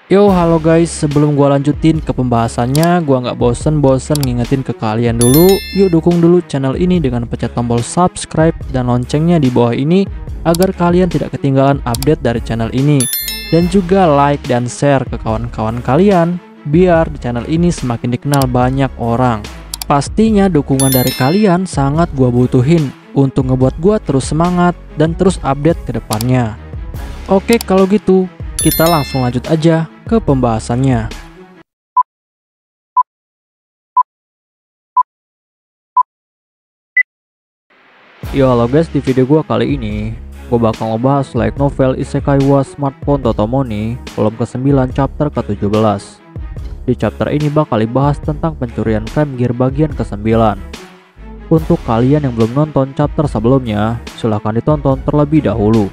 Yo, halo guys, sebelum gua lanjutin ke pembahasannya, gua nggak bosen-bosen ngingetin ke kalian dulu. Yuk dukung dulu channel ini dengan pencet tombol subscribe dan loncengnya di bawah ini agar kalian tidak ketinggalan update dari channel ini. Dan juga like dan share ke kawan-kawan kalian biar di channel ini semakin dikenal banyak orang. Pastinya dukungan dari kalian sangat gua butuhin untuk ngebuat gua terus semangat dan terus update ke depannya. Oke, kalau gitu kita langsung lanjut aja ke pembahasannya. Yo, halo guys, di video gua kali ini gue bakal ngebahas light novel Isekai wa Smartphone Totomoni volume ke-9 chapter ke-17. Di chapter ini bakal dibahas tentang pencurian frame gear bagian ke-9. Untuk kalian yang belum nonton chapter sebelumnya, silahkan ditonton terlebih dahulu.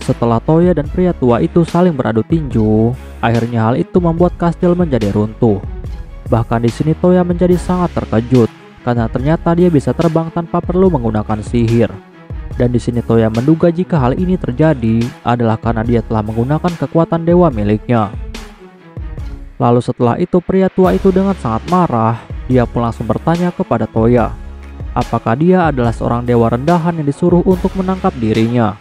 Setelah Toya dan pria tua itu saling beradu tinju, akhirnya hal itu membuat kastil menjadi runtuh. Bahkan di sini Toya menjadi sangat terkejut karena ternyata dia bisa terbang tanpa perlu menggunakan sihir. Dan di sini Toya menduga jika hal ini terjadi adalah karena dia telah menggunakan kekuatan dewa miliknya. Lalu setelah itu pria tua itu dengan sangat marah, dia pun langsung bertanya kepada Toya, apakah dia adalah seorang dewa rendahan yang disuruh untuk menangkap dirinya.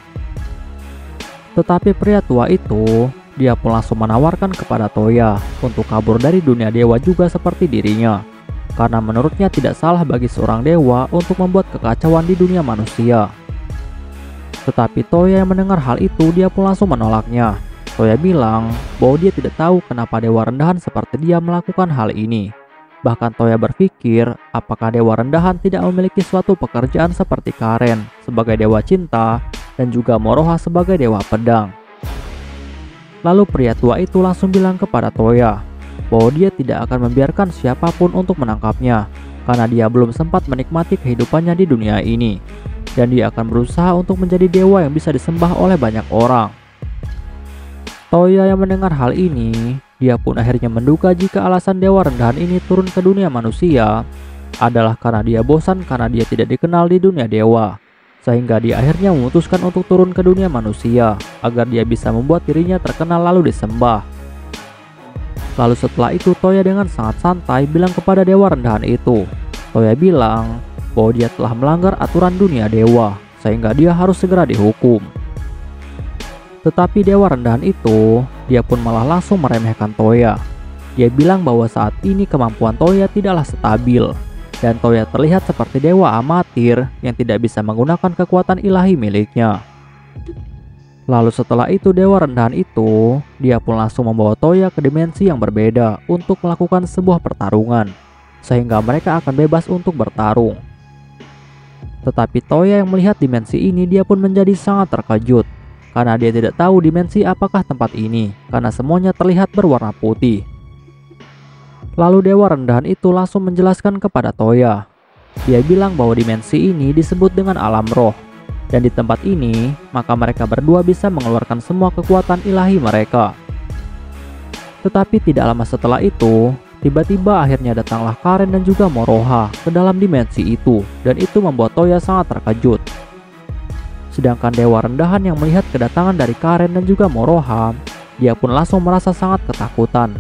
Tetapi pria tua itu, dia pun langsung menawarkan kepada Toya untuk kabur dari dunia dewa juga seperti dirinya. Karena menurutnya tidak salah bagi seorang dewa untuk membuat kekacauan di dunia manusia. Tetapi Toya yang mendengar hal itu, dia pun langsung menolaknya. Toya bilang bahwa dia tidak tahu kenapa dewa rendahan seperti dia melakukan hal ini. Bahkan Toya berpikir apakah dewa rendahan tidak memiliki suatu pekerjaan seperti Karen sebagai dewa cinta dan juga Moroha sebagai dewa pedang. Lalu pria tua itu langsung bilang kepada Toya bahwa dia tidak akan membiarkan siapapun untuk menangkapnya karena dia belum sempat menikmati kehidupannya di dunia ini, dan dia akan berusaha untuk menjadi dewa yang bisa disembah oleh banyak orang. Toya yang mendengar hal ini, dia pun akhirnya menduga jika alasan dewa rendahan ini turun ke dunia manusia adalah karena dia bosan karena dia tidak dikenal di dunia dewa. Sehingga dia akhirnya memutuskan untuk turun ke dunia manusia agar dia bisa membuat dirinya terkenal lalu disembah. Lalu setelah itu Toya dengan sangat santai bilang kepada dewa rendahan itu. Toya bilang bahwa dia telah melanggar aturan dunia dewa sehingga dia harus segera dihukum. Tetapi dewa rendahan itu, dia pun malah langsung meremehkan Toya. Dia bilang bahwa saat ini kemampuan Toya tidaklah stabil dan Toya terlihat seperti dewa amatir yang tidak bisa menggunakan kekuatan ilahi miliknya. Lalu setelah itu dewa rendahan itu, dia pun langsung membawa Toya ke dimensi yang berbeda untuk melakukan sebuah pertarungan, sehingga mereka akan bebas untuk bertarung. Tetapi Toya yang melihat dimensi ini, dia pun menjadi sangat terkejut karena dia tidak tahu dimensi apakah tempat ini karena semuanya terlihat berwarna putih. Lalu dewa rendahan itu langsung menjelaskan kepada Toya. Dia bilang bahwa dimensi ini disebut dengan alam roh, dan di tempat ini maka mereka berdua bisa mengeluarkan semua kekuatan ilahi mereka. Tetapi tidak lama setelah itu, tiba-tiba akhirnya datanglah Karen dan juga Moroha ke dalam dimensi itu, dan itu membuat Toya sangat terkejut. Sedangkan dewa rendahan yang melihat kedatangan dari Karen dan juga Moroha, dia pun langsung merasa sangat ketakutan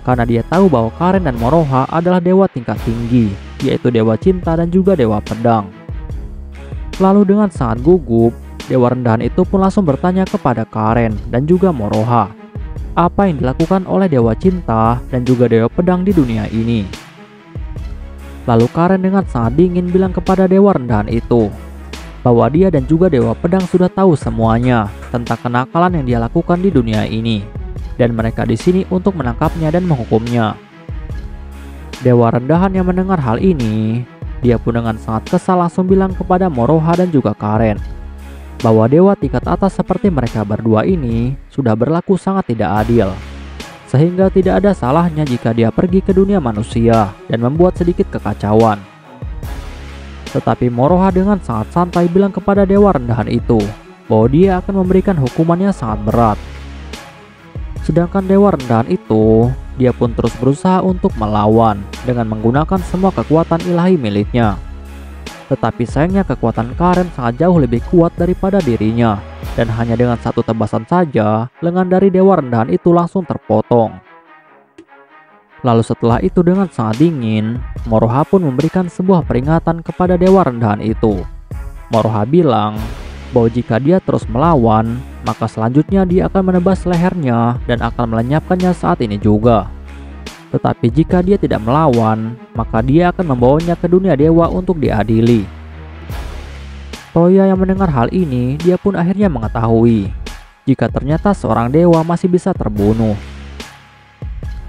karena dia tahu bahwa Karen dan Moroha adalah dewa tingkat tinggi, yaitu dewa cinta dan juga dewa pedang. Lalu dengan sangat gugup, dewa rendahan itu pun langsung bertanya kepada Karen dan juga Moroha apa yang dilakukan oleh dewa cinta dan juga dewa pedang di dunia ini. Lalu Karen dengan sangat dingin bilang kepada dewa rendahan itu bahwa dia dan juga dewa pedang sudah tahu semuanya tentang kenakalan yang dia lakukan di dunia ini, dan mereka di sini untuk menangkapnya dan menghukumnya. Dewa rendahan yang mendengar hal ini, dia pun dengan sangat kesal langsung bilang kepada Moroha dan juga Karen bahwa dewa tingkat atas seperti mereka berdua ini sudah berlaku sangat tidak adil, sehingga tidak ada salahnya jika dia pergi ke dunia manusia dan membuat sedikit kekacauan. Tetapi Moroha dengan sangat santai bilang kepada dewa rendahan itu bahwa dia akan memberikan hukumannya sangat berat. Sedangkan dewa rendahan itu, dia pun terus berusaha untuk melawan dengan menggunakan semua kekuatan ilahi miliknya. Tetapi sayangnya kekuatan Karen sangat jauh lebih kuat daripada dirinya, Dan hanya dengan satu tebasan saja, lengan dari dewa rendahan itu langsung terpotong. Lalu setelah itu dengan sangat dingin, Moroha pun memberikan sebuah peringatan kepada dewa rendahan itu. Moroha bilang bahwa jika dia terus melawan, maka selanjutnya dia akan menebas lehernya dan akan melenyapkannya saat ini juga. Tetapi jika dia tidak melawan, maka dia akan membawanya ke dunia dewa untuk diadili. Toya yang mendengar hal ini, dia pun akhirnya mengetahui jika ternyata seorang dewa masih bisa terbunuh.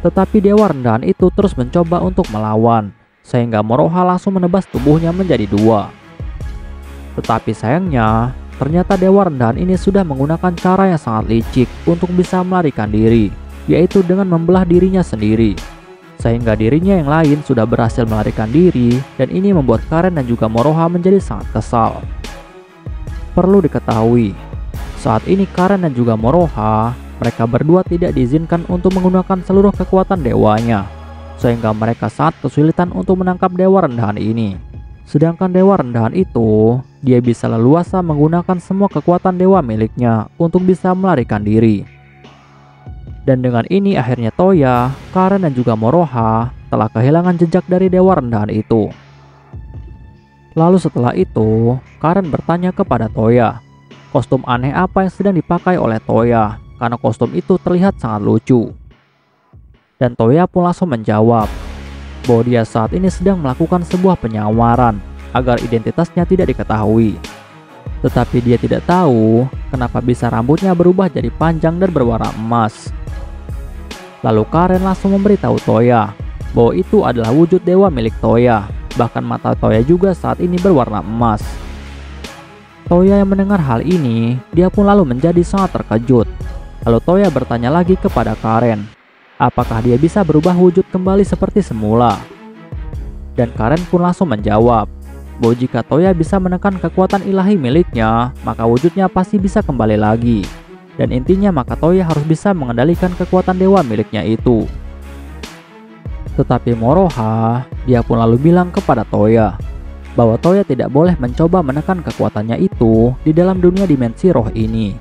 Tetapi dewa rendahan itu terus mencoba untuk melawan, sehingga Moroha langsung menebas tubuhnya menjadi dua. Tetapi sayangnya, ternyata dewa rendahan ini sudah menggunakan cara yang sangat licik untuk bisa melarikan diri, yaitu dengan membelah dirinya sendiri. Sehingga dirinya yang lain sudah berhasil melarikan diri, dan ini membuat Karen dan juga Moroha menjadi sangat kesal. Perlu diketahui, saat ini Karen dan juga Moroha, mereka berdua tidak diizinkan untuk menggunakan seluruh kekuatan dewanya, sehingga mereka sangat kesulitan untuk menangkap dewa rendahan ini. Sedangkan dewa rendahan itu, dia bisa leluasa menggunakan semua kekuatan dewa miliknya untuk bisa melarikan diri. Dan dengan ini akhirnya Toya, Karen dan juga Moroha telah kehilangan jejak dari dewa rendahan itu. Lalu setelah itu, Karen bertanya kepada Toya, kostum aneh apa yang sedang dipakai oleh Toya, karena kostum itu terlihat sangat lucu. Dan Toya pun langsung menjawab bahwa dia saat ini sedang melakukan sebuah penyamaran agar identitasnya tidak diketahui. Tetapi dia tidak tahu kenapa bisa rambutnya berubah jadi panjang dan berwarna emas. Lalu Karen langsung memberitahu Toya bahwa itu adalah wujud dewa milik Toya. Bahkan mata Toya juga saat ini berwarna emas. Toya yang mendengar hal ini, dia pun lalu menjadi sangat terkejut. Lalu Toya bertanya lagi kepada Karen, apakah dia bisa berubah wujud kembali seperti semula? Dan Karen pun langsung menjawab bahwa jika Toya bisa menekan kekuatan ilahi miliknya, maka wujudnya pasti bisa kembali lagi. Dan intinya maka Toya harus bisa mengendalikan kekuatan dewa miliknya itu. Tetapi Moroha, dia pun lalu bilang kepada Toya bahwa Toya tidak boleh mencoba menekan kekuatannya itu di dalam dunia dimensi roh ini.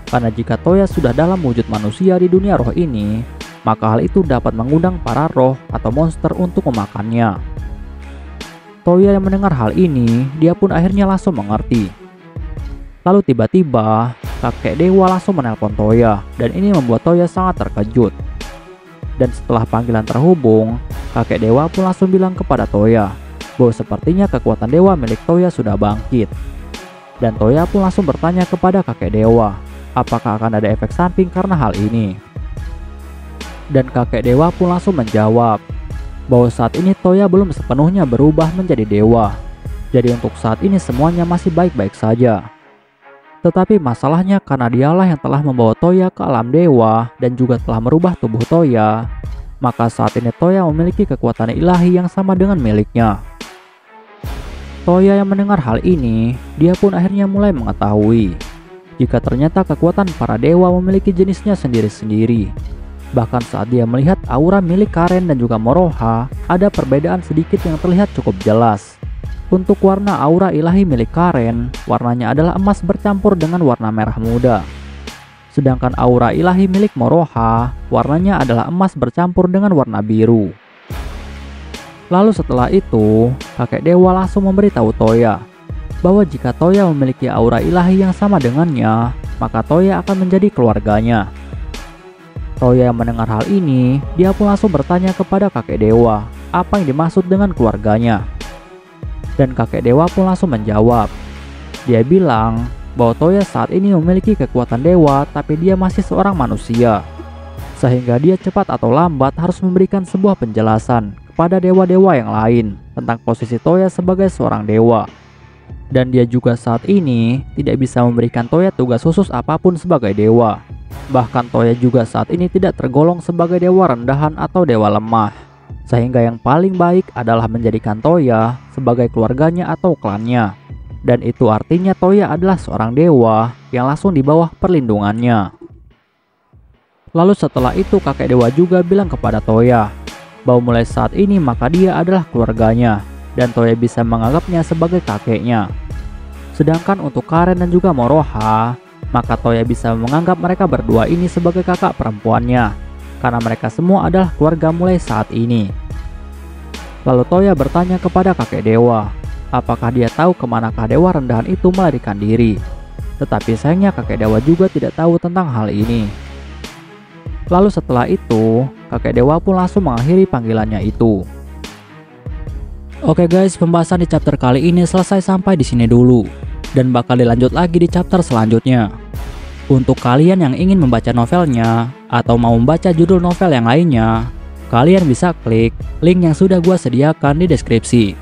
Karena jika Toya sudah dalam wujud manusia di dunia roh ini, maka hal itu dapat mengundang para roh atau monster untuk memakannya. Toya yang mendengar hal ini, dia pun akhirnya langsung mengerti. Lalu tiba-tiba, kakek dewa langsung menelpon Toya, dan ini membuat Toya sangat terkejut. Dan setelah panggilan terhubung, kakek dewa pun langsung bilang kepada Toya bahwa sepertinya kekuatan dewa milik Toya sudah bangkit. Dan Toya pun langsung bertanya kepada kakek dewa, apakah akan ada efek samping karena hal ini? Dan kakek dewa pun langsung menjawab bahwa saat ini Toya belum sepenuhnya berubah menjadi dewa. Jadi untuk saat ini semuanya masih baik-baik saja. Tetapi masalahnya karena dialah yang telah membawa Toya ke alam dewa dan juga telah merubah tubuh Toya, maka saat ini Toya memiliki kekuatan ilahi yang sama dengan miliknya. Toya yang mendengar hal ini, dia pun akhirnya mulai mengetahui jika ternyata kekuatan para dewa memiliki jenisnya sendiri-sendiri. Bahkan saat dia melihat aura milik Karen dan juga Moroha, ada perbedaan sedikit yang terlihat cukup jelas. Untuk warna aura ilahi milik Karen, warnanya adalah emas bercampur dengan warna merah muda. Sedangkan aura ilahi milik Moroha, warnanya adalah emas bercampur dengan warna biru. Lalu setelah itu, kakek dewa langsung memberitahu Toya bahwa jika Toya memiliki aura ilahi yang sama dengannya, maka Toya akan menjadi keluarganya. Toya yang mendengar hal ini, dia pun langsung bertanya kepada kakek dewa apa yang dimaksud dengan keluarganya. Dan kakek dewa pun langsung menjawab. Dia bilang bahwa Toya saat ini memiliki kekuatan dewa, tapi dia masih seorang manusia. Sehingga dia cepat atau lambat harus memberikan sebuah penjelasan kepada dewa-dewa yang lain tentang posisi Toya sebagai seorang dewa. Dan dia juga saat ini tidak bisa memberikan Toya tugas khusus apapun sebagai dewa. Bahkan Toya juga saat ini tidak tergolong sebagai dewa rendahan atau dewa lemah. Sehingga yang paling baik adalah menjadikan Toya sebagai keluarganya atau klannya. Dan itu artinya Toya adalah seorang dewa yang langsung di bawah perlindungannya. Lalu setelah itu kakek dewa juga bilang kepada Toya bahwa mulai saat ini maka dia adalah keluarganya. Dan Toya bisa menganggapnya sebagai kakeknya. Sedangkan untuk Karen dan juga Moroha, maka Toya bisa menganggap mereka berdua ini sebagai kakak perempuannya, karena mereka semua adalah keluarga mulai saat ini. Lalu Toya bertanya kepada kakek dewa, apakah dia tahu kemanakah dewa rendahan itu melarikan diri. Tetapi sayangnya kakek dewa juga tidak tahu tentang hal ini. Lalu setelah itu, kakek dewa pun langsung mengakhiri panggilannya itu. Oke guys, pembahasan di chapter kali ini selesai sampai di sini dulu, dan bakal dilanjut lagi di chapter selanjutnya. Untuk kalian yang ingin membaca novelnya atau mau membaca judul novel yang lainnya, kalian bisa klik link yang sudah gua sediakan di deskripsi.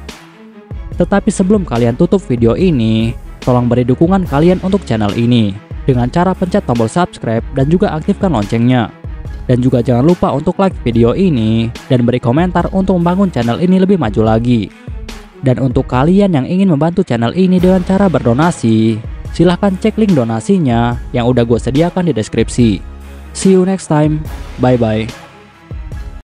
Tetapi sebelum kalian tutup video ini, tolong beri dukungan kalian untuk channel ini dengan cara pencet tombol subscribe dan juga aktifkan loncengnya. Dan juga jangan lupa untuk like video ini dan beri komentar untuk membangun channel ini lebih maju lagi. Dan untuk kalian yang ingin membantu channel ini dengan cara berdonasi, silahkan cek link donasinya yang udah gue sediakan di deskripsi. See you next time, bye bye.